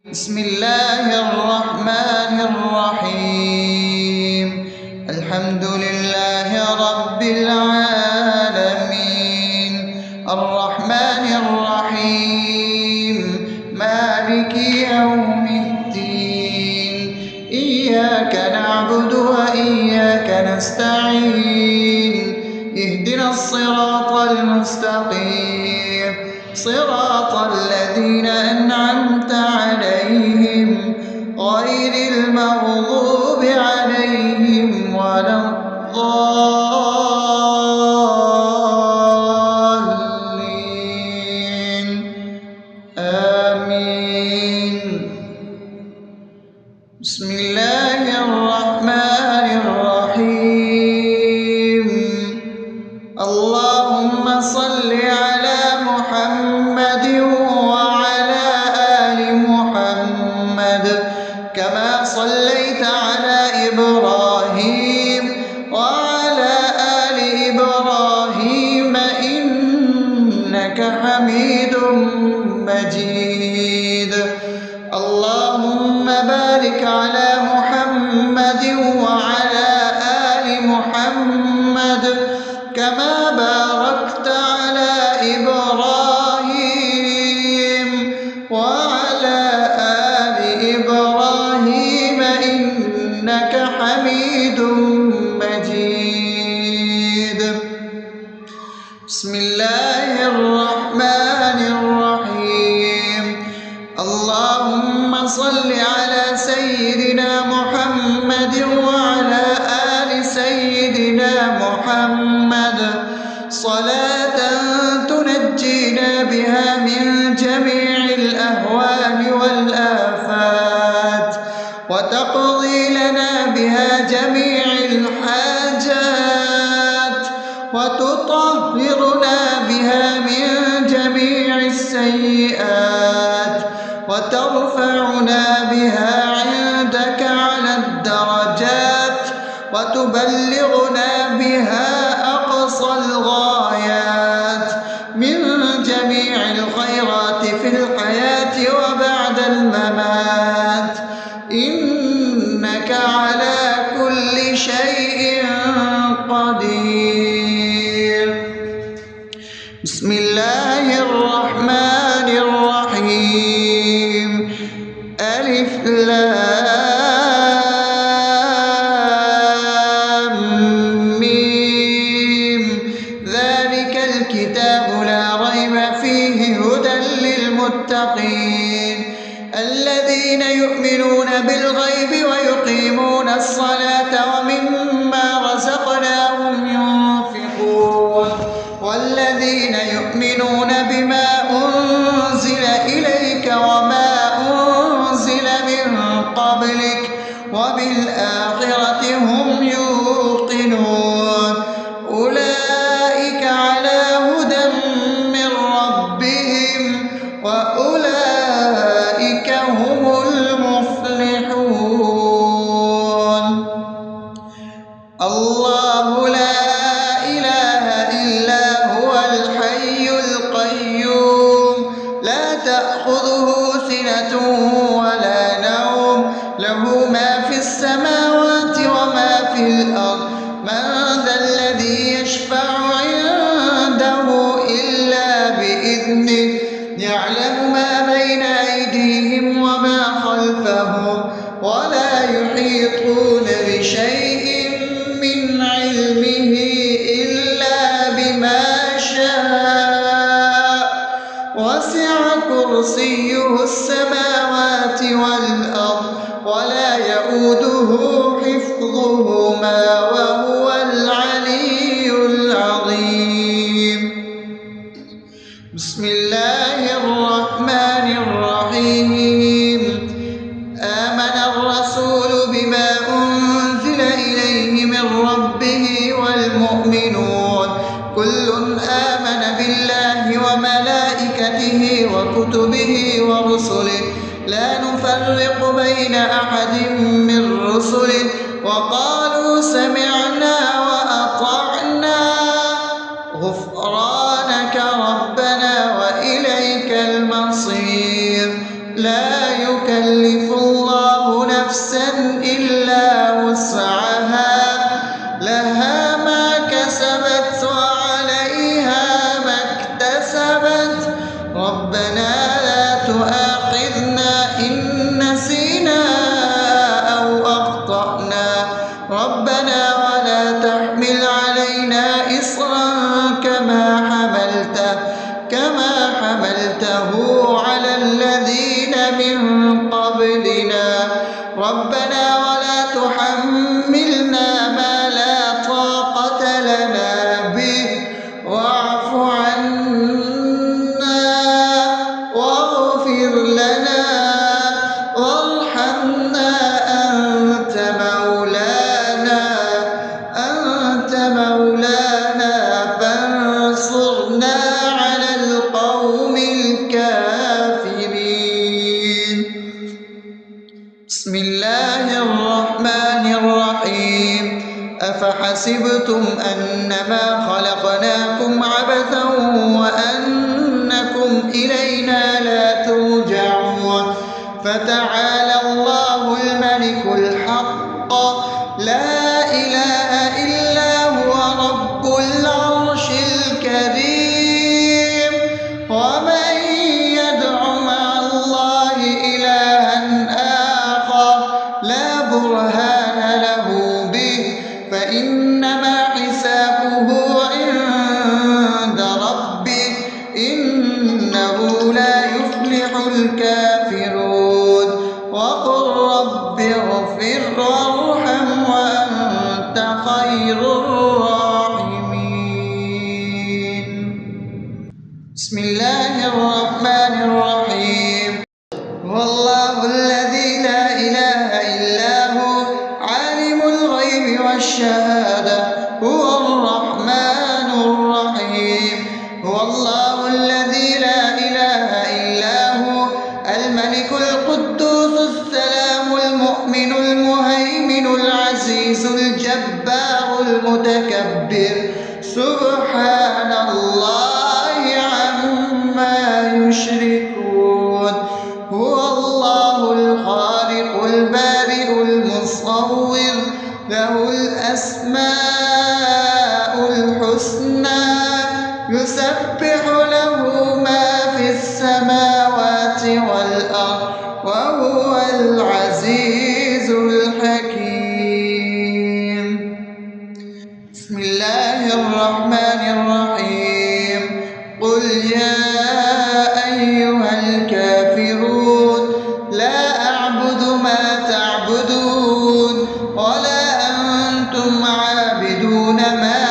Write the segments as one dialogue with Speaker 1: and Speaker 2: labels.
Speaker 1: بسم الله الرحمن الرحيم. الحمد لله رب العالمين، الرحمن الرحيم، مالك يوم الدين. إياك نعبد وإياك نستعين، اهدنا الصراط المستقيم، صراط الذين أنعمت عليهم غير المغضوب عليهم ولا الضالين. آمين. بسم الله الرحمن الرحيم. اللهم صل على محمد وعلى آل محمد كما صليت على إبراهيم وعلى آل إبراهيم إنك حميد مجيد. اللهم بارك على محمد وعلى آل محمد كما باركت على إبراهيم وعلى آل إبراهيم إنك حميد مجيد. بسم الله الرحمن الرحيم. اللهم صل على سيدنا محمد وعلى آل سيدنا محمد صلاة تنجينا بها من جميع الأهوال والآفات، وتقضي لنا بها جميع الحاجات، وتطهرنا بها من جميع السيئات، وترفعنا بها عندك على الدرجات، وتبلغنا بها أقصى الغايات من جميع الخيرات في الحياة وبعد الممات، إنك على كل شيء قدير. بسم الله الرحمن الرحيم. ألف لام ميم. ذلك الكتاب لا ريب فيه هدى للمتقين الذين يؤمنون بالغيب ويقيمون الصلاة ومما رزقناهم ينفقون والذين يؤمنون بما أنزل إليك وما أنزل من قبلك وبالآخرة هم يوقنون أولئك على هدى من ربهم وأولئك هم المفلحون. الله لا إله إلا هو الحي القيوم لا تأخذه سنة ولا نوم له ما في السماوات وما في الأرض من ذا الذي يشفع عنده إلا بإذنه يعلم ما بين أيديهم وما خلفهم ولا يحيطون بشيء من علمه إلا بما شاء وسع كرسيه السماوات والأرض ولا يؤوده حفظهما وهو العلي العظيم. بسم الله الرحمن الرحيم. آمن الرسول بما أنزل إليه من ربه والمؤمنون كل آمن بالله وملائكته وكتبه ورسله لا نفرق بين أحد من رسله وقالوا سمعنا وأطعنا غفرانك ربنا وإليك المصير. لا يكلف يكلف الله نفسا إلا وسعها لها ما كسبت وعليها ما اكتسبت ربنا لا تؤاخذنا إن نسينا أو أخطأنا ربنا ولا تحمل علينا إصرا كما حملته على الذين من قبلنا ربنا ولا تحملنا ما لا طاقة لنا به واعف عنا واغفر لنا وارحمنا أنت مولانا فانصرنا على القوم الكافرين. بسم الله الرحمن الرحيم أفحسبتم أنما خلقناكم عبثا وأنكم إلينا لا ترجعون فتعالى الله الملك الحق لا إله إلا هو رب العرش الكريم ومن يدع مع الله إلها آخر لا برهان له به فإنما حسابه عند ربه إنه لا يفلح الكافرون وقل رب اغفر وارحم وأنت خير الراحمين. بسم الله الرحمن الرحيم هو الله الذي لا إله إلا هو عالم الغيب والشهادة هو الرحمن الرحيم هو الله الذي لا إله إلا هو الملك القدوس السلام المؤمن المهيمن العزيز الجبار المتكبر سبحان الله عما يشركون هو الله الخالق البارئ المصور له الأسماء الحسنى يسبح له ما في السماوات والأرض وهو العزيز الحكيم. بسم الله الرحمن الرحيم قل يا أيها الكافرون لا أعبد ما تعبدون ولا أنتم عابدون ما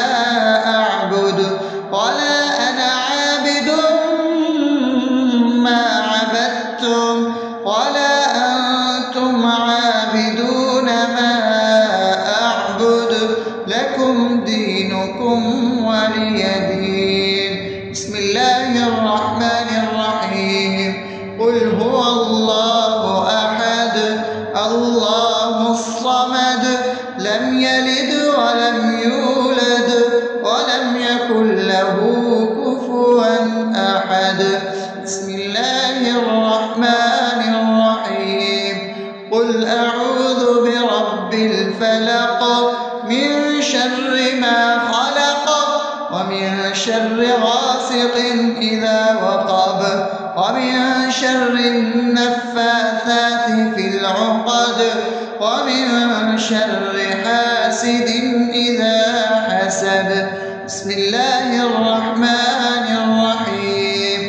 Speaker 1: أعبد ولا أنا عابد ما عبدتم ولا أنتم عابدون ما أعبد لكم دينكم ولي دين. بسم الله الرحمن الرحيم قل هو الله أحد الله الصمد لم يلد ولم يولد ولم يكن له كفوا أحد. بسم الله الرحمن الرحيم قل أعوذ برب الفلق من شر ما خلق ومن شر غاسق إذا وقب ومن شر النفاثات في العقد ومن شر حاسد إذا حسد. بسم الله الرحمن الرحيم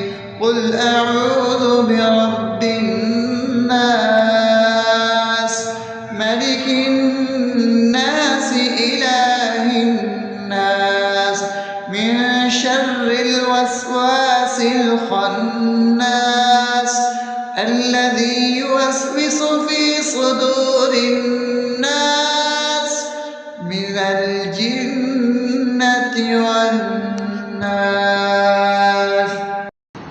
Speaker 1: قل أعوذ برب الناس ملك الناس إله الناس من شر الوسواس الخناس الذي يوسوس في صدور الناس من الجنة والناس.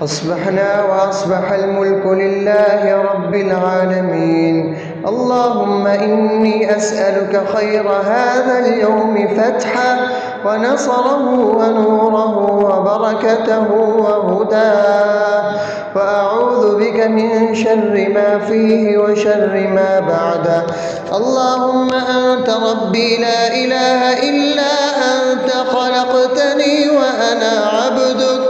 Speaker 1: أصبحنا وأصبح الملك لله رب العالمين اللهم إني أسألك خير هذا اليوم فتحه ونصره ونوره وبركته وهداه، وأعوذ بك من شر ما فيه وشر ما بعده. اللهم أنت ربي لا إله إلا أنت، خلقتني وأنا عبدك،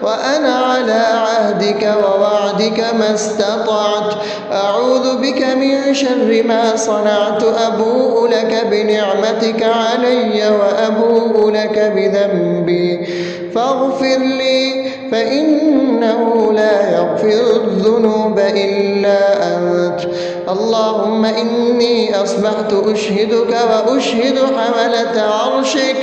Speaker 1: وأنا على عهدك ووعدك ما استطعت. أعوذ بك من شر ما صنعت، أبوء لك بنعمتك علي وأبوء لك بذنبي، فاغفر لي فإنه لا يغفر الذنوب إلا أنت. اللهم إني أصبحت أشهدك وأشهد حملة عرشك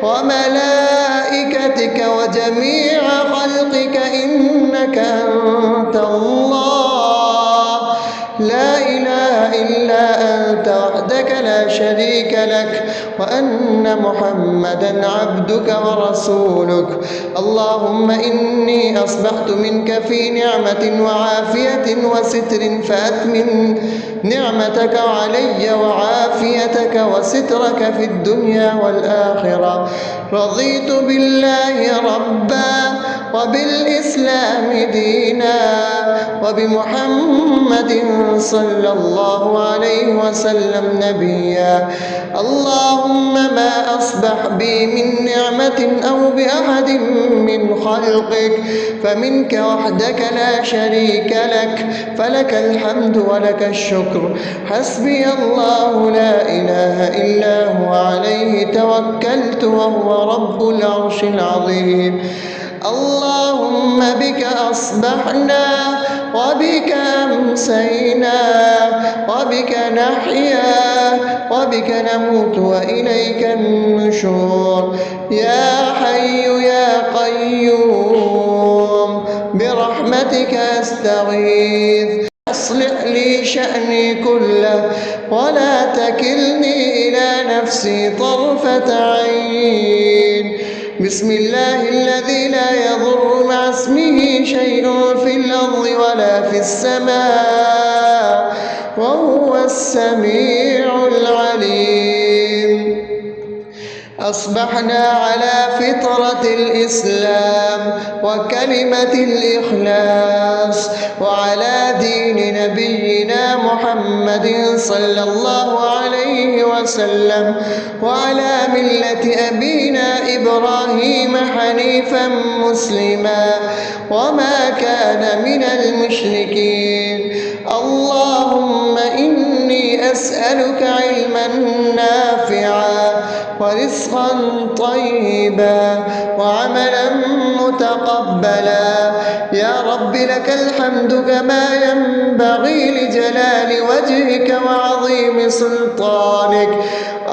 Speaker 1: وملائكتك وجميع خلقك إنك أنت الله، لا إله إلا أنت وحدك لا شريك لك، وأن محمدا عبدك ورسولك. اللهم إني أصبحت منك في نعمة وعافية وستر، فأتمم نعمتك علي وعافيتك وسترك في الدنيا والآخرة. رضيت بالله ربا وبالإسلام دينا وبمحمد صلى الله عليه وسلم نبيا. اللهم ما أصبح بي من نعمة أو بأحد من خلقك فمنك وحدك لا شريك لك، فلك الحمد ولك الشكر. حسبي الله لا إله إلا هو، عليه توكلت وهو رب العرش العظيم. اللهم بك أصبحنا وبك أمسينا وبك نحيا وبك نموت وإليك النشور. يا حي يا قيوم برحمتك أستغيث، أصلح لي شأني كله ولا تكلني إلى نفسي طرفة عين. بسم الله الذي لا يضر مع اسمه شيء في الأرض ولا في السماء وهو السميع العليم. أصبحنا على فطرة الإسلام وكلمة الإخلاص وعلى دين نبينا محمد صلى الله عليه وسلم وعلى ملة أبينا إبراهيم حنيفا مسلما وما كان من المشركين. اللهم إني أسألك علما نافعا ورزقا طيبا وعملا متقبلا. يا رب لك الحمد كما ينبغي لجلال وجهك وعظيم سلطانك.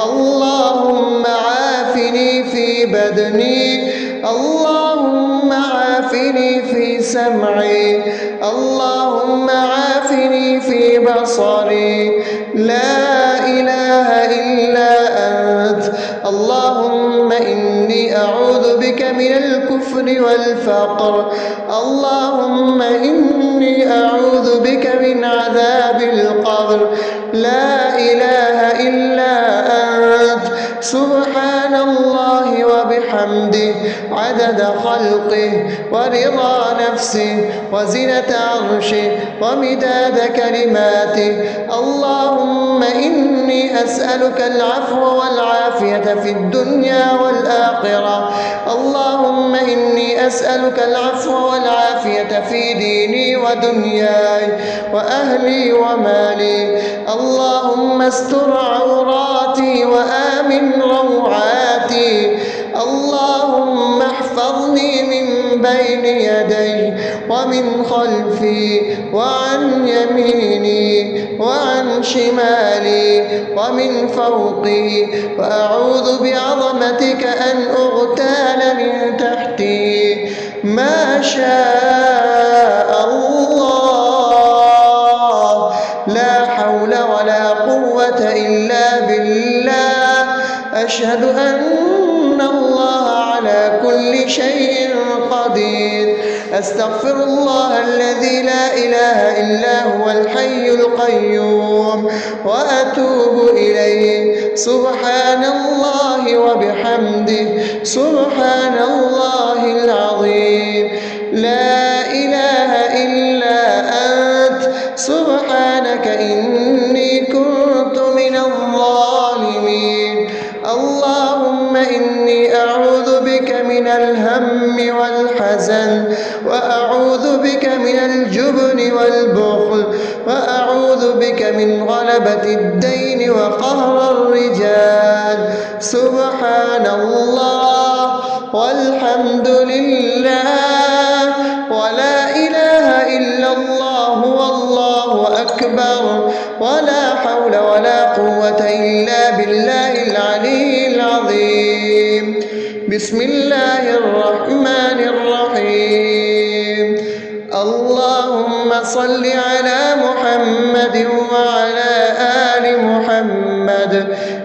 Speaker 1: اللهم عافني في بدني، اللهم عافني في سمعي، اللهم عافني في بصري. لا إله إلا أنت. اللهم إني أعوذ بك من الكفر والفقر. اللهم إني أعوذ بك من عذاب القبر. لا إله إلا أنت. سبحان الله وبحمده عدد خلقه ورضا نفسه وزنة عرشه ومداد كلماته. اللهم إني أسألك العفو والعافية في الدنيا والآخرة. اللهم إني أسألك العفو والعافية في ديني ودنياي وأهلي ومالي. اللهم استر عوراتي وآمن روعاتي. اللهم احفظني من بين يدي ومن خلفي وعن يميني وعن شمالي ومن فوقي، وأعوذ بعظمتك أن أغتال من تحتي. ما شاء الله، لا حول ولا قوة إلا بالله. أشهد أن الله على على كل شيء قدير. أستغفر الله الذي لا إله إلا هو الحي القيوم وأتوب إليه. سبحان الله وبحمده سبحان الله العظيم. لا إله إلا أنت سبحانك إني كنت من الظالمين. اللهم إني أعوذ بك من الهم والحزن، وأعوذ بك من الجبن والبخل، وأعوذ بك من غلبة الدين وقهر الرجال. سبحان الله والحمد لله ولا إله إلا الله والله أكبر ولا حول ولا قوة إلا بالله العلي العظيم. بسم الله الرحمن الرحيم. اللهم صل على محمد وعلى آل محمد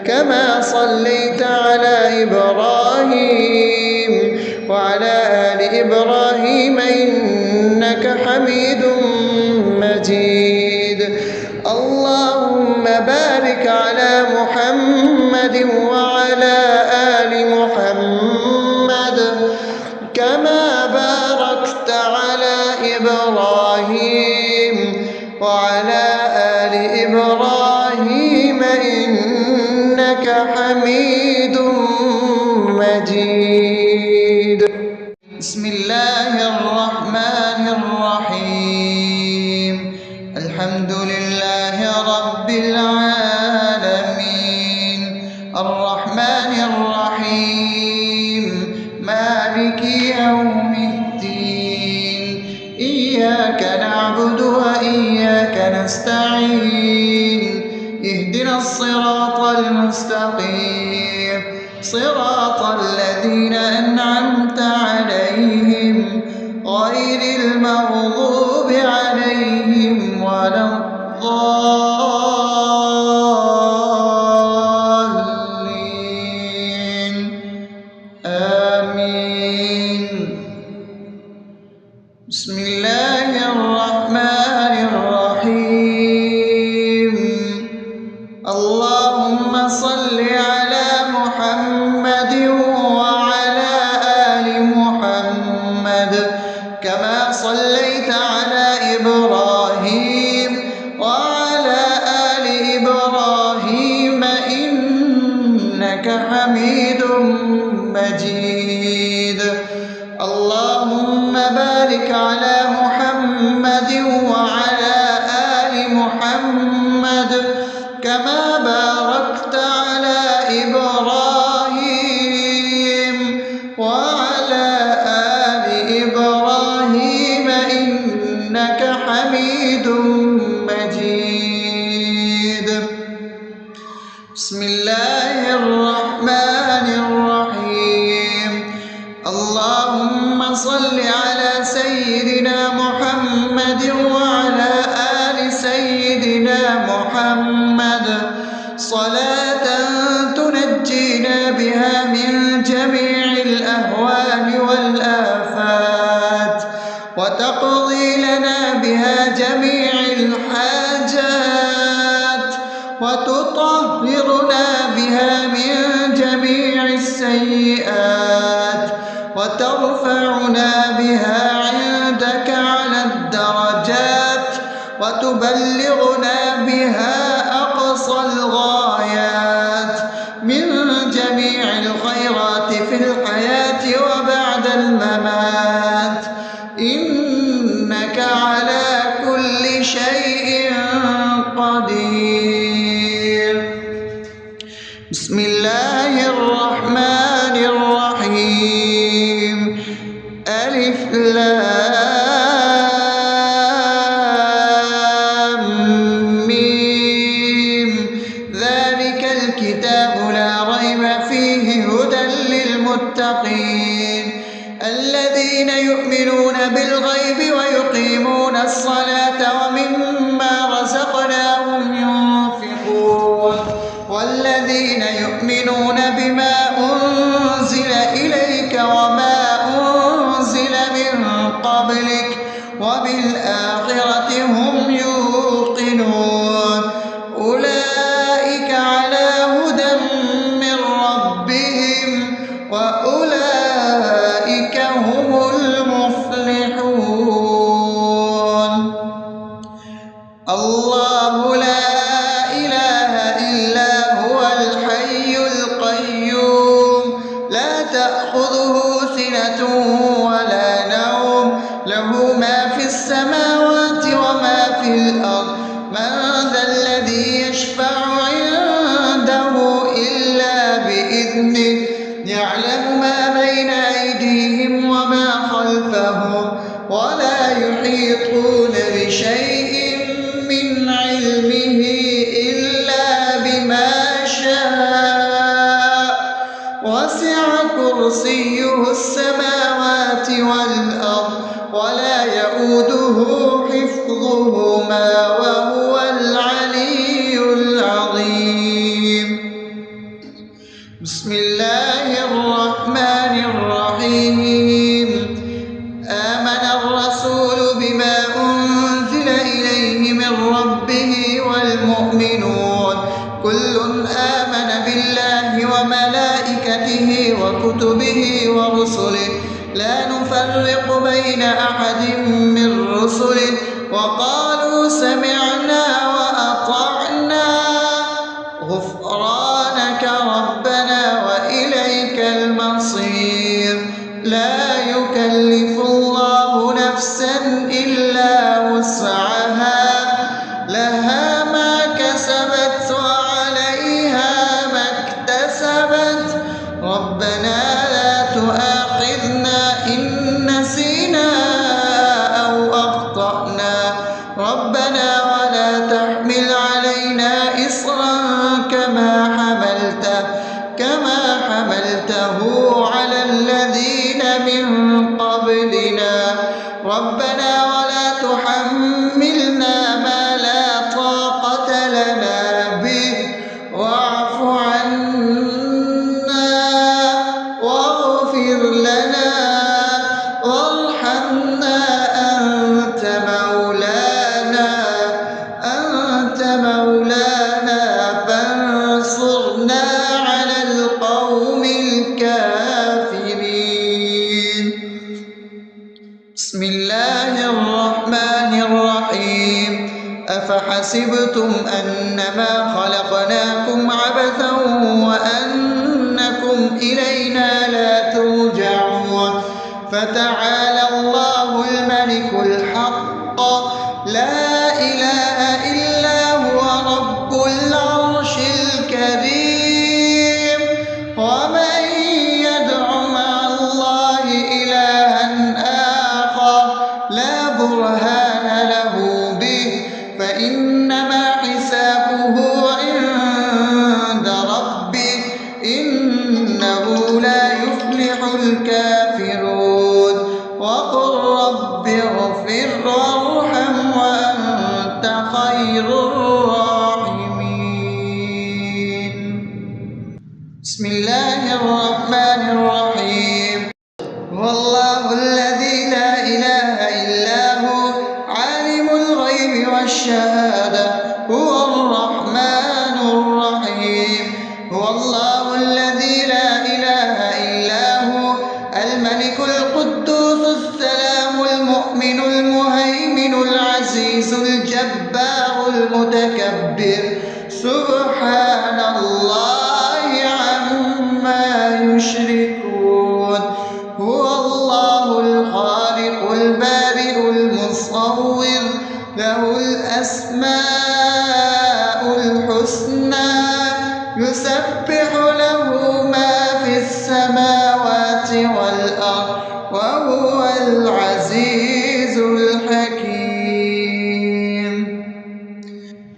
Speaker 1: كما صليت على إبراهيم وعلى آل إبراهيم إنك حميد مجيد. اللهم بارك على محمد وعلى آل محمد كما باركت على إبراهيم وعلى آل إبراهيم إنك حميد مجيد. بسم الله الرحمن الرحيم. الحمد لله رب العالمين الرحمن الرحيم مالك يوم الدين. إياك نعبد وإياك نستعين. اهدنا الصراط المستقيم صراط الذين أنعمت عليهم غير المغضوب عليهم ولا الضالين. آمين. بسم الله الرحمن الرحيم. اللهم صل على محمد وعلى آل محمد كما صليت على إبراهيم وعلى آل إبراهيم إنك حميد مجيد. اللهم بارك على محمد وعلى آل محمد كما باركت على إبراهيم وعلى آل إبراهيم إنك حميد مجيد. بسم الله الرحمن الرحيم. اللهم صل على سيدنا محمد وعلى آل سيدنا محمد صلاة تنجينا بها من جميع الأهوال والآفات وتقضي لنا بها جميع الحاجات وتطهرنا بها من جميع السيئات وترفعنا بها عندك على الدرجات وتبلغنا بها أقصى الغايات من جميع الخيرات في الحياة وبعد الممات إنك على كل شيء قدير. بسم الله الرحمن الرحيم. ألف لام ميم. ذلك الكتاب لا ريب فيه هدى للمتقين الذين يؤمنون بالغيب ويقيمون الصلاة ومما رزقناهم ينفقون والذين يؤمنون من ذا الذي يشفع عنده إلا بإذنه يعلم ما بين أيديهم وما خلفهم ولا يحيطون بشيء من علمه إلا بما شاء وسع كرسيه السماوات والأرض ولا يئوده حفظهما وهو العلي العظيم. بسم الله الرحمن الرحيم. آمن الرسول بما أنزل إليه من ربه والمؤمنون كل آمن بالله وملائكته وكتبه ورسله لا نفرق بين أحد من رسله وقالوا سمعنا وأطعنا غفرانك ربنا وإليك المصير. لا يكلف الله نفسا إلا وسعها لها ما كسبت وعليها ما اكتسبت ربنا لا تؤاخذنا إن نسينا أو أخطأنا ربنا ولا تحمل علينا إصرا كما حملته على الذين من قبلنا ربنا ولا تحملنا ما لا طاقة لنا به واعف عنا واغفر لنا وارحمنا أنت مولانا فانصرنا على القوم الكافرين. بسم الله الرحمن الرحيم. أفحسبتم أنما خلقناكم عبثا وأنكم إلينا لا ترجعون فتعالى الله الملك الحق لا إله إلا هو رب العرش الكريم. ومن يدع مع الله إلها آخر لا برهان له به فإنما حسابه عند ربه إنه لا يفلح الكافرون. وقل رب اغفر وارحم وأنت خير الراحمين. بسم الله الرحمن الرحيم. هو الله الذي لا إله إلا هو عالم الغيب والشهادة هو الرحمن الرحيم. هو الله الذي لا إله إلا هو الملك القدوس السلام المؤمن المهيمن العزيز الجبار المتكبر سبحان الله عما يشركون. هو الله الخالق البارئ المصور له الأسماء الحسنى يسبح له ما في السماوات والأرض وهو العزيز الحكيم.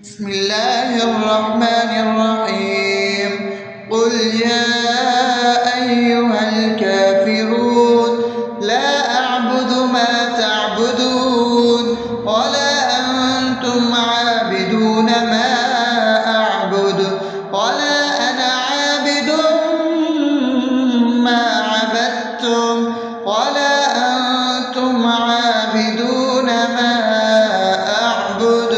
Speaker 1: بسم الله الرحمن الرحيم. قل يا أيها الكافرون لا أعبد ما تعبدون ولا أنتم عابدون ما أعبد ولا أنا عابد ما عبدتم ولا أنتم عابدون ما أعبد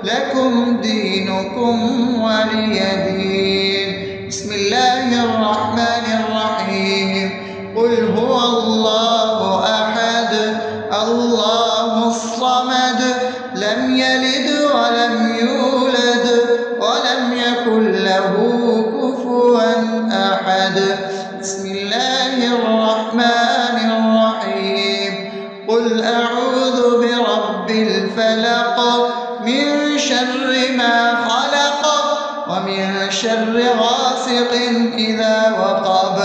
Speaker 1: لكم دينكم ولي دين. بسم الله الرحمن الرحيم. قل هو الله أحد الله الصمد لم يلد ولم يولد ولم يكن له كفوا أحد. بسم الله الرحمن الرحيم. قل أعوذ برب الفلق من شر ما خلق ومن شر غاسق إذا وقب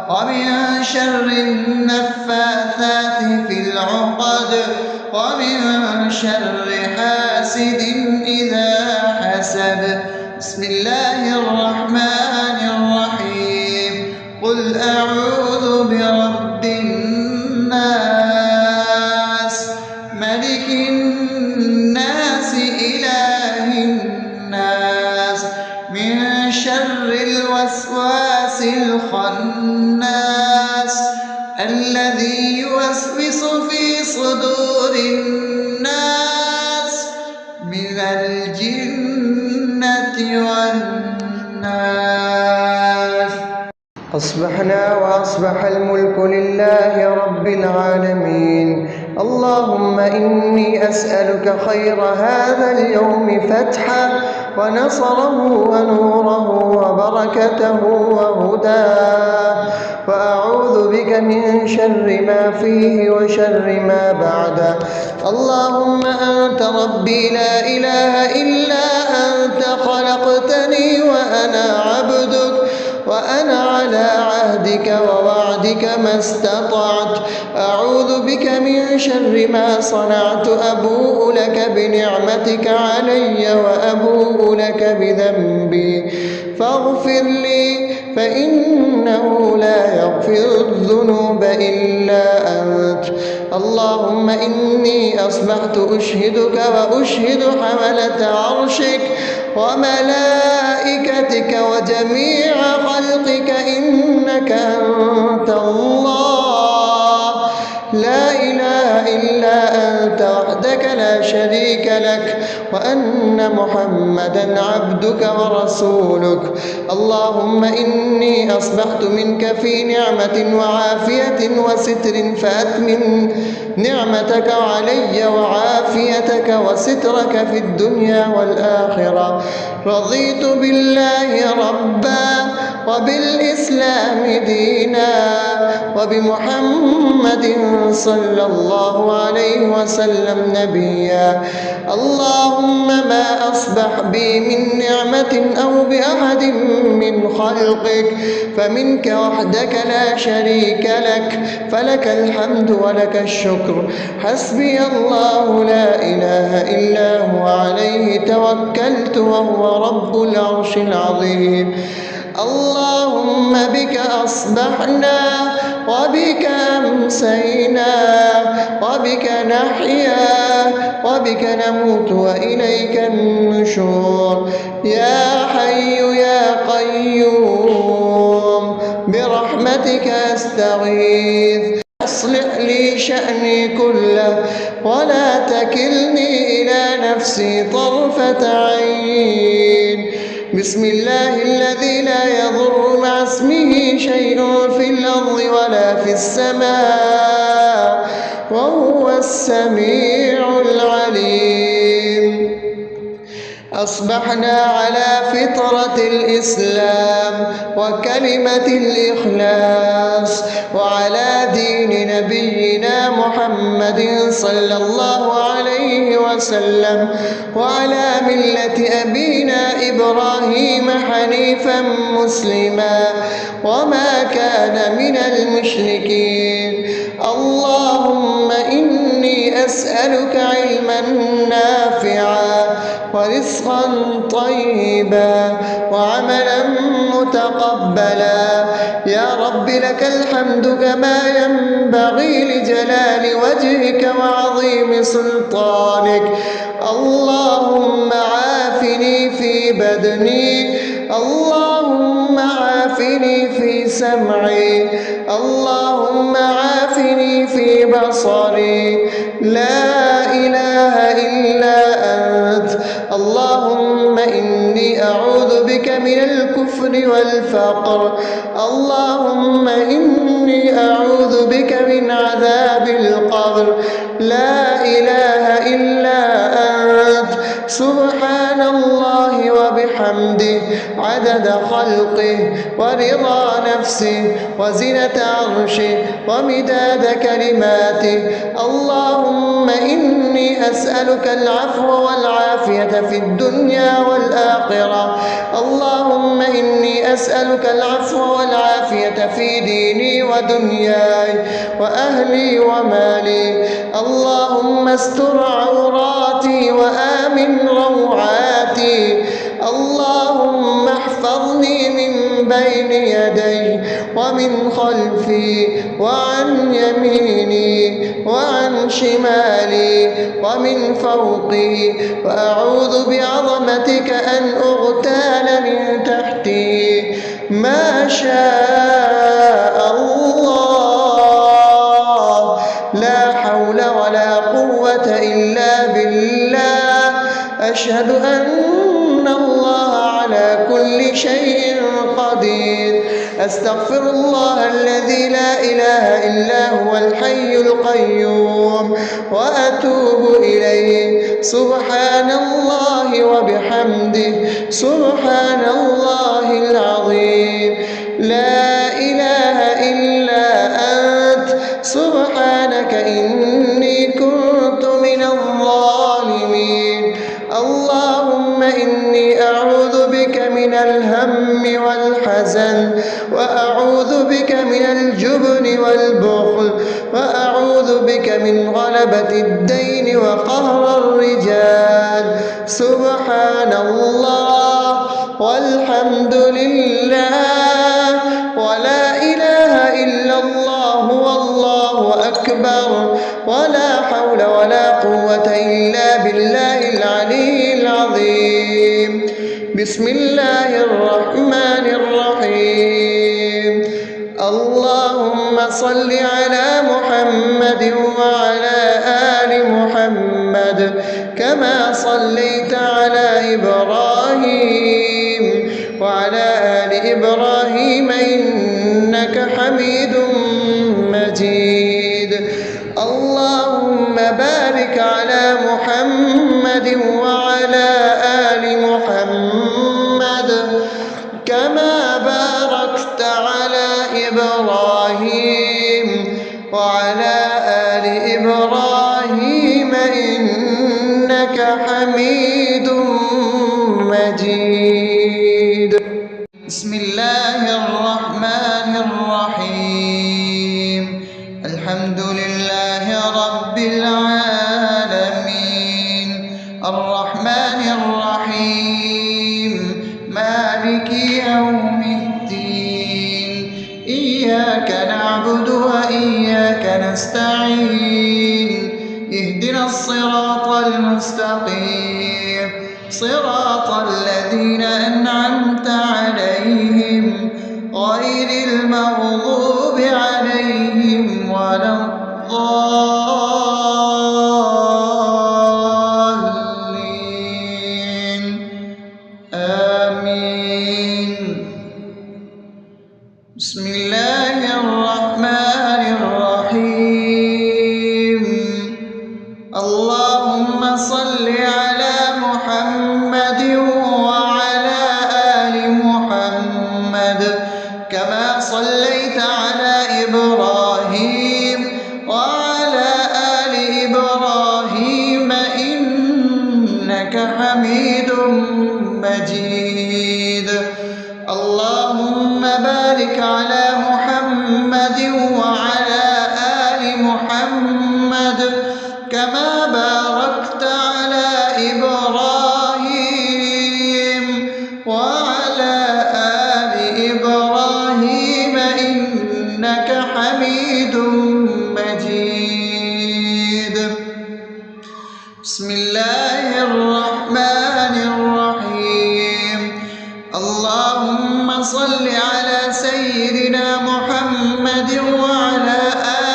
Speaker 1: ومن شر النفاثات في العقد ومن شر حاسد إذا حسد. بسم الله الرحمن الرحيم. قل أعوذ برب الناس ملك الناس إله الناس من شر الوسواس الخناس الذي يوسوس في صدور الناس من الجنة والناس.
Speaker 2: أصبحنا وأصبح الملك لله رب العالمين. اللهم إني أسألك خير هذا اليوم فتحه ونصره ونوره وبركته وهداه، وأعوذ بك من شر ما فيه وشر ما بعده. اللهم أنت ربي لا إله إلا أنت، خلقتني وأنا عبدك وأنا على عهدك ووعدك ما استطعت. أعوذ بك من شر ما صنعت، أبوء لك بنعمتك علي وأبوء لك بذنبي فاغفر لي، فإنه لا يغفر الذنوب إلا أنت. اللهم إني أصبحت أشهدك وأشهد حملة عرشك وملائكتك وجميع خلقك إنك أنت الله لا إله إلا أنت وحدك لا شريك لك، وأن محمدا عبدك ورسولك. اللهم إني أصبحت منك في نعمة وعافية وستر، فأتمم نعمتك علي وعافيتك وسترك في الدنيا والآخرة. رضيت بالله ربا وبالإسلام دينا وبمحمد صلى الله عليه وسلم نبيا. اللهم ما أصبح بي من نعمة أو بأحد من خلقك فمنك وحدك لا شريك لك، فلك الحمد ولك الشكر. حسبي الله لا إله إلا هو عليه توكلت وهو رب العرش العظيم. اللهم بك أصبحنا وبك أمسينا وبك نحيا وبك نموت وإليك النشور. يا حي يا قيوم برحمتك أستغيث، أصلح لي شأني كله ولا تكلني إلى نفسي طرفة عين. بسم الله الذي لا يضر مع اسمه شيء في الأرض ولا في السماء وهو السميع العليم. أصبحنا على فطرة الإسلام وكلمة الإخلاص وعلى دين نبينا محمد صلى الله عليه وسلم وعلى ملة أبينا إبراهيم حنيفا مسلما وما كان من المشركين. اللهم إني أسألك علما نافعا ورزقا طيبا وعملا متقبلا. يا رب لك الحمد كما ينبغي لجلال وجهك وعظيم سلطانك. اللهم عافني في بدني، اللهم عافني في سمعي، اللهم عافني في بصري. لا إله إلا أنت. اللهم إني أعوذ بك من الكفر والفقر. اللهم إني أعوذ بك من عذاب القبر. لا إله إلا أنت. سبحان الله وبحمده وبحمده عدد خلقه ورضا نفسه وزنة عرشه ومداد كلماته. اللهم إني أسألك العفو والعافية في الدنيا والآخرة. اللهم إني أسألك العفو والعافية في ديني ودنياي وأهلي ومالي. اللهم استر عوراتي وآمن روعاتي. اللهم احفظني من بين يدي ومن خلفي وعن يميني وعن شمالي ومن فوقي، وأعوذ بعظمتك أن أغتال من تحتي. ما شاء الله، لا حول ولا قوة إلا بالله. أشهد أن الله على كل شيء قدير. أستغفر الله الذي لا إله إلا هو الحي القيوم وأتوب إليه. سبحان الله وبحمده، سبحان الله العظيم. لا إله إلا أنت، سبحانك إني كنت من الظالمين. اللهم إني أعوذ بك من الهم والحزن، وأعوذ بك من الجبن والبخل، وأعوذ بك من غلبة الدين وقهر الرجال. سبحان الله والحمد لله ولا إله إلا الله والله أكبر، ولا حول ولا قوة إلا بالله العلي العظيم. بسم الله الرحمن الرحيم. اللهم صل على محمد وعلى آل محمد كما صليت على إبراهيم وعلى آل إبراهيم إنك حميد مجيد. اللهم بارك على محمد وعلى آل محمد كما باركت على إبراهيم وعلى آل إبراهيم إنك حميد مجيد.
Speaker 1: بسم الله الرحمن الرحيم. الحمد لله رب العالمين، الرحمن الرحيم، مالك يوم الدين. إياك نعبد وإياك نستعين. اهدنا الصراط المستقيم، صراط الذين أنعمت عليهم غير المغضوب عليهم ولا الضالين. آمين. بسم الله الرحمن الرحيم. اللهم صل على محمد وعلى آل محمد كما صليت على إبراهيم وعلى آل إبراهيم إنك حميد مجيد. اللهم بارك على محمد وعلى آل محمد كما باركت على إبراهيم وعلى آل إبراهيم إنك حميد مجيد. بسم الله الرحمن الرحيم. اللهم صل على سيدنا محمد وعلى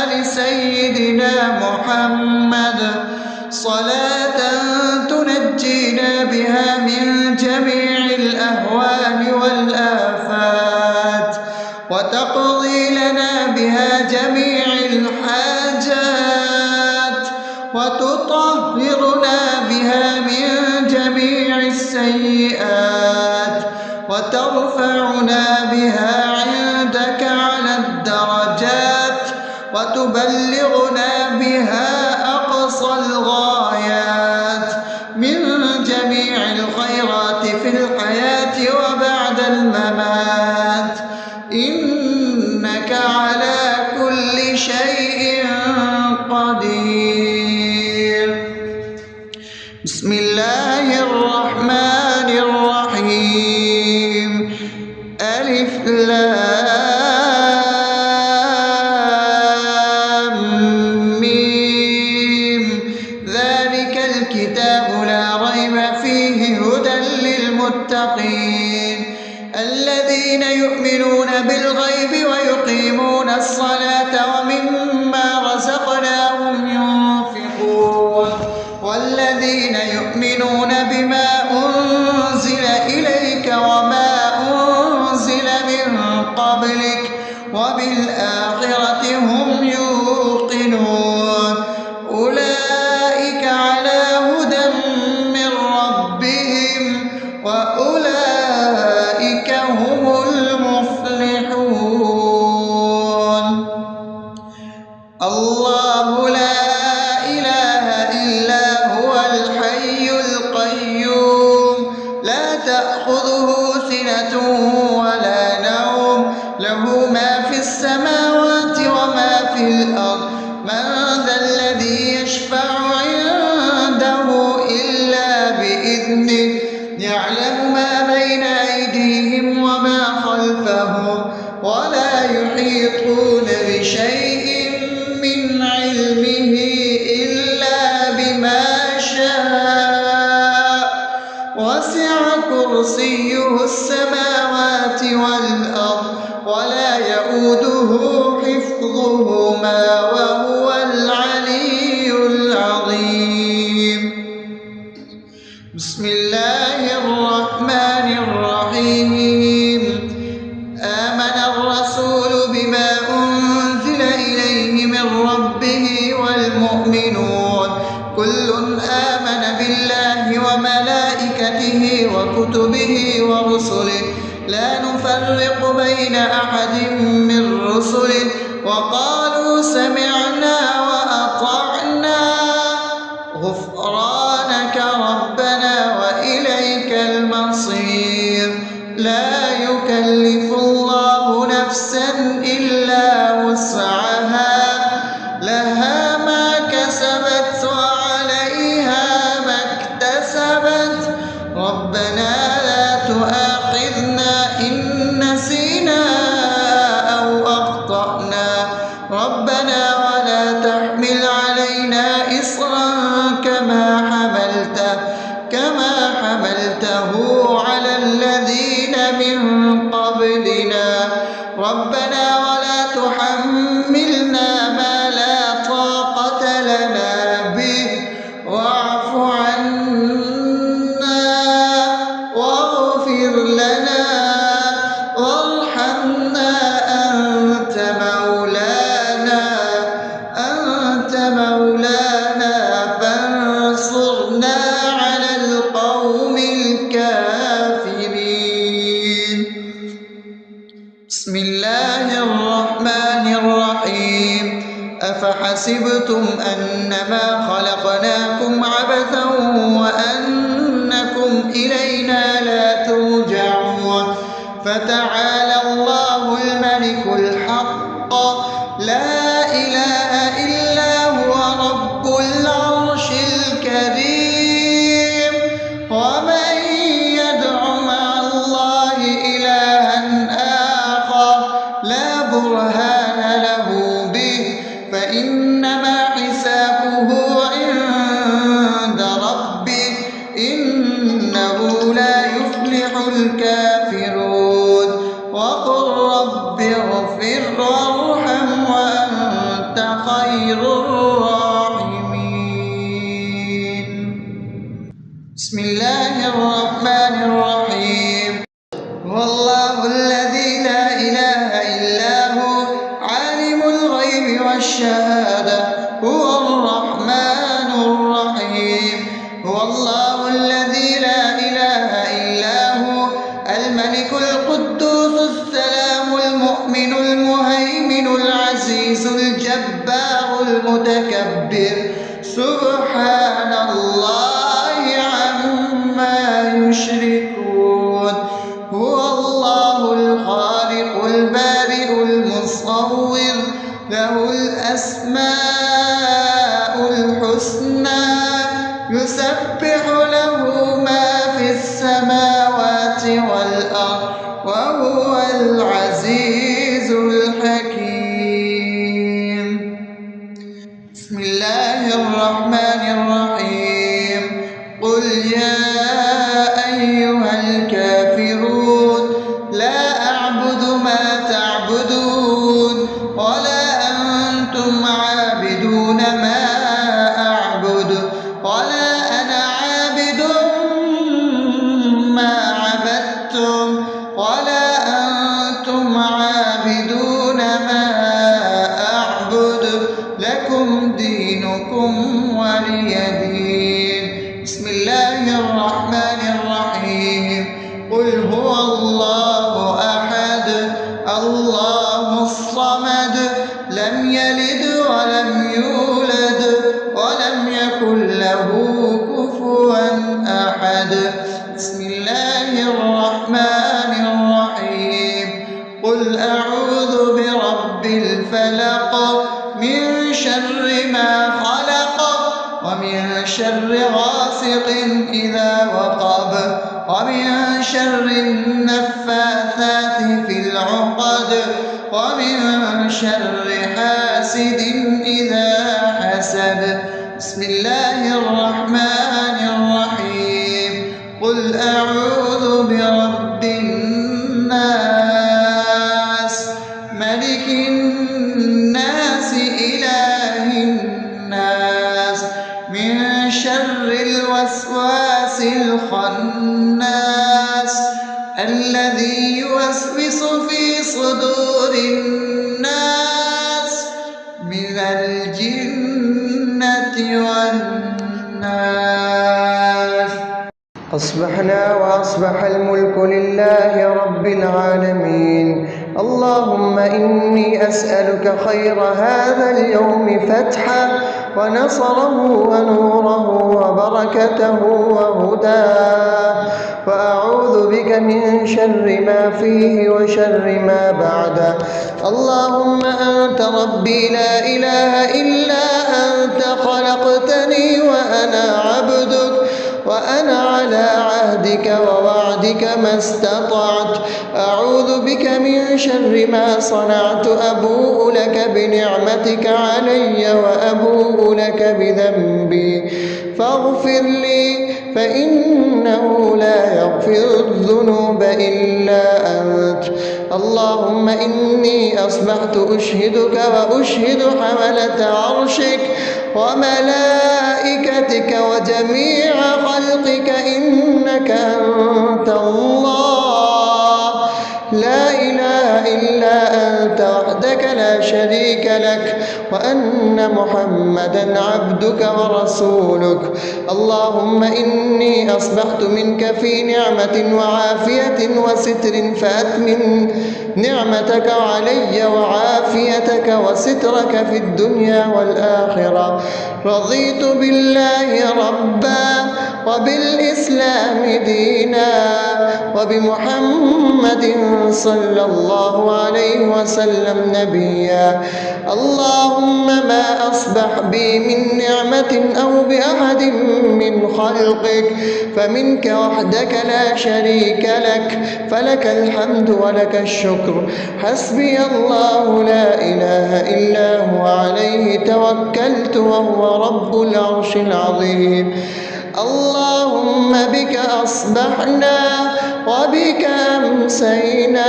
Speaker 1: آل سيدنا محمد صلاة تنجينا بها من جميع الأهوال والآفات، وتقضي لنا بها جميع الحاجات، وتطهرنا بها من جميع السيئات. وترفعنا بها عندك على الدرجات وتبلغنا بها أقصى الغايات من جميع الخيرات في الحياة وبعد الممات، إنك على كل شيء قدير. بسم الله الرحمن الرحيم. ألف لام ميم. ذلك الكتاب لا ريب فيه هدى للمتقين الذين يؤمنون بالغيب ويقيمون الصلاة ومما رزقناهم ينفقون والذين يؤمنون بما أنزل إليك وما أنزل من قبلك وبالآخرة هم يوقنون أولئك على هدى من ربهم وأولئك هم المفلحون. الله لا إله إلا هو الحي القيوم لا تأخذه سنة ولا نوم له ما في السماوات وما في الأرض من ذا الذي يشفع عنده إلا بإذنه يعلم ما بين أيديهم وما خلفهم ولا يحيطون بشيء من علمه إلا بما شاء وسع كرسيه السماوات والأرض ولا يؤوده حفظهما وهو العلي العظيم. بسم الله الرحمن الرحيم. آمن الرسول بما أنزل إليه من ربه والمؤمنون كل آمن بالله وملائكته وكتبه ورسله لا نفرق بين أحد من رسله وقالوا سمعنا وأطعنا غفرانك ربنا وإليك المصير. لا يكلف الله نفسا إلا وسعها لها ما كسبت وعليها ما اكتسبت ربنا لا تؤاخذنا إن نسينا أو أخطأنا ربنا ولا تحمل علينا إصرا كما حملته على الذين من قبلنا ربنا ولا تحملنا ما لا طاقة لنا به واعف عنا واغفر لنا وارحمنا أنت مولانا فانصرنا على القوم الكافرين. بسم الله الرحمن الرحيم. أفحسبتم أنما خلقناكم عبثا وأنكم إلينا لا ترجعون فتعالى الله الملك الحق لا إله إلا هو رب العرش الكريم. ومن يدع مع الله إلها آخر لا برهان له به فإنما حسابه عند ربه إنه لا يفلح الكافرون. وقل رب اغفر وارحم وأنت خير الراحمين. بسم الله الرحمن الرحيم. هو الله الذي لا إله إلا هو عالم الغيب والشهادة هو الرحمن الرحيم. هو الله الذي لا إله إلا هو الملك متكبر سبحان الله عما يشركون هو الله الخالق البارئ المصور له الأسماء الحسنى يسبح له ما في السماوات والأرض وهو العزيز الحكيم بسم الله الرحمن الرحيم قل يا أيها الكافرون لا أعبد ما تعبدون ولا أنتم عابدون ما أعبد ولا أنا عابد ما عبدتم ولا أنتم عابدون ما أعبد لكم دينكم ولي دين بسم الله الرحمن الرحيم قل هو الله أحد الله الصمد لم يلد ولم يولد ولم يكن له كفوا أحد بسم الله الرحمن الرحيم قل أعوذ برب الفلق من شر ما خلق ومن شر غاسق إذا وقب ومن شر النفاثات في العقد ومن شر حاسد إذا حسد بسم الله الرحمن الرحيم قل أعوذ برب الناس ملك الناس إله الناس من شر الوسواس الخناس الذي يوسوس في صدور الناس من الجنة والناس
Speaker 2: أصبحنا وأصبح الملك لله رب العالمين اللهم إني أسألك خير هذا اليوم فتحه ونصره ونوره وبركته وهداه وأعوذ بك من شر ما فيه وشر ما بعده اللهم أنت ربي لا إله إلا أنت خلقتني وأنا عبدك وأنا على عهدك ووعدك ما استطعت أعوذ بك من شر ما صنعت أبوء لك بنعمتك علي وأبوء لك بذنبي فاغفر لي فإنه لا يغفر الذنوب إلا أنت اللهم إني أصبحت أشهدك وأشهد حملة عرشك وملائكتك وجميع خلقك إنك أنت الله لا إله إلا أنت وحدك لا شريك لك وأن محمدا عبدك ورسولك اللهم إني أصبحت منك في نعمة وعافية وستر فأتمن نعمتك علي وعافيتك وسترك في الدنيا والآخرة رضيت بالله ربا وبالإسلام دينا وبمحمد صلى الله عليه وسلم نبيا اللهم ما أصبح بي من نعمة أو بأحد من خلقك فمنك وحدك لا شريك لك فلك الحمد ولك الشكر حسبي الله لا إله إلا هو عليه توكلت وهو رب العرش العظيم اللهم بك أصبحنا وبك أمسينا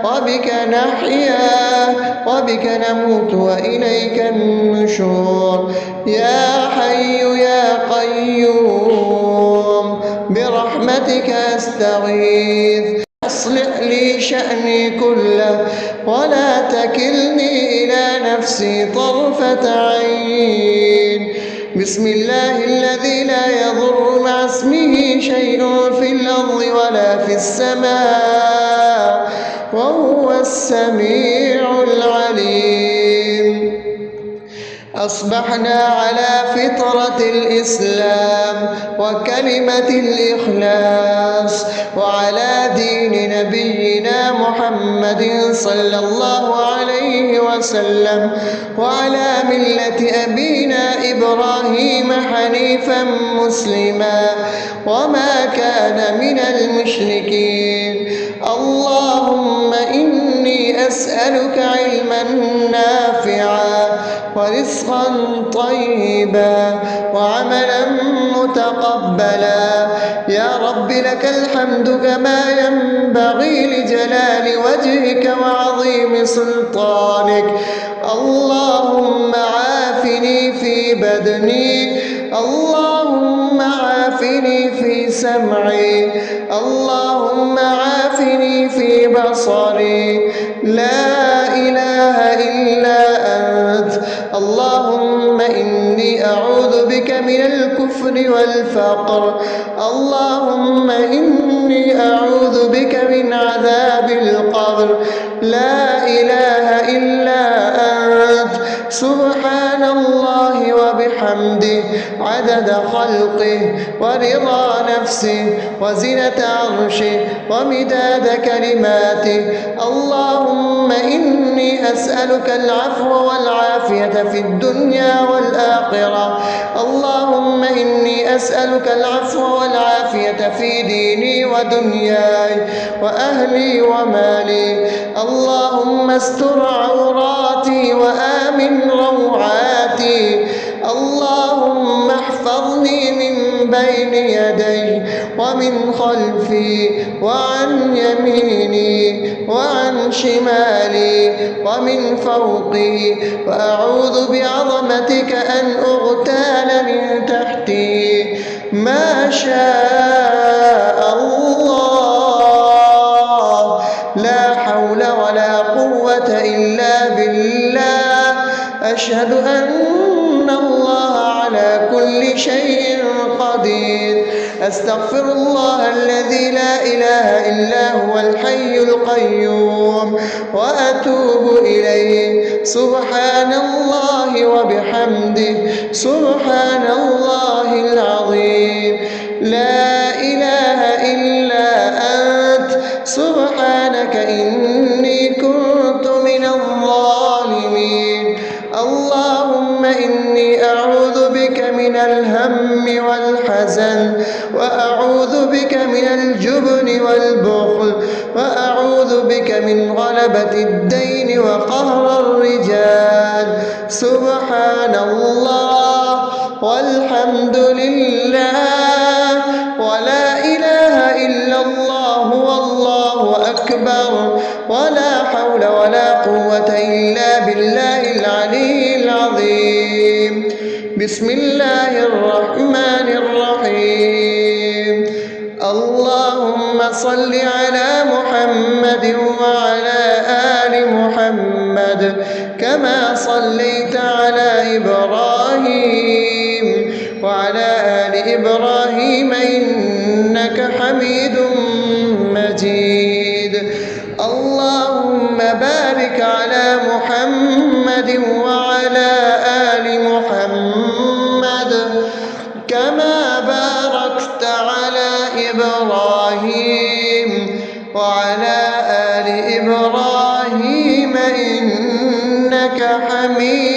Speaker 2: وبك نحيا وبك نموت وإليك النشور يا حي يا قيوم برحمتك أستغيث أصلح لي شأني كله ولا تكلني إلى نفسي طرفة عين بسم الله الذي لا يضر مع اسمه شيء في الأرض ولا في السماء وهو السميع العليم أصبحنا على فطرة الإسلام وكلمة الإخلاص وعلى دين نبينا محمد صلى الله عليه وسلم وعلى ملة أبينا إبراهيم حنيفا مسلما وما كان من المشركين. اللهم إني أسألك علما نافعا ورزقا طيبا وعملا متقبلا. يا رب لك الحمد كما ينبغي لجلال وجهك وعظيم سلطانك. اللهم عافني في بدني، اللهم عافني في سمعي، اللهم عافني في بصري. لا إله إلا أنت. اللهم إني أعوذ بك من الكفر والفقر. اللهم إني أعوذ بك من عذاب القبر. لا إله إلا أنت. سبحان الله وبحمده عدد خلقه ورضا نفسه وزنة عرشه ومداد كلماته. اللهم إني أسألك العفو والعافية في الدنيا والآخرة. اللهم إني أسألك العفو والعافية في ديني ودنياي وأهلي ومالي. اللهم استر عوراتي وآمن روعاتي. اللهم احفظني من بين يدي ومن خلفي وعن يميني وعن شمالي ومن فوقي، وأعوذ بعظمتك أن أغتال من تحتي. ما شاء الله، لا حول ولا قوة إلا بالله. أشهد أن الله على كل شيء قدير. أستغفر الله الذي لا إله إلا هو الحي القيوم وأتوب إليه. سبحان الله وبحمده سبحان الله العظيم. لا إله إلا أنت. سبحانك إني كنت من الظالمين. اللهم إني أعوذ بك من الهم والحزن، وأعوذ بك من الجبن والبخل، وأعوذ بك من غلبة الدين وقهر الرجال. سبحان الله والحمد لله ولا إله إلا الله والله أكبر ولا حول ولا قوة إلا بالله العلي العظيم. بسم الله الرحمن الرحيم. اللهم صل على محمد وعلى آل محمد كما صليت على إبراهيم وعلى آل إبراهيم إنك حميد مجيد. اللهم بارك على محمد وعلى آل محمد كما باركت على إبراهيم وعلى آل إبراهيم إنك حميد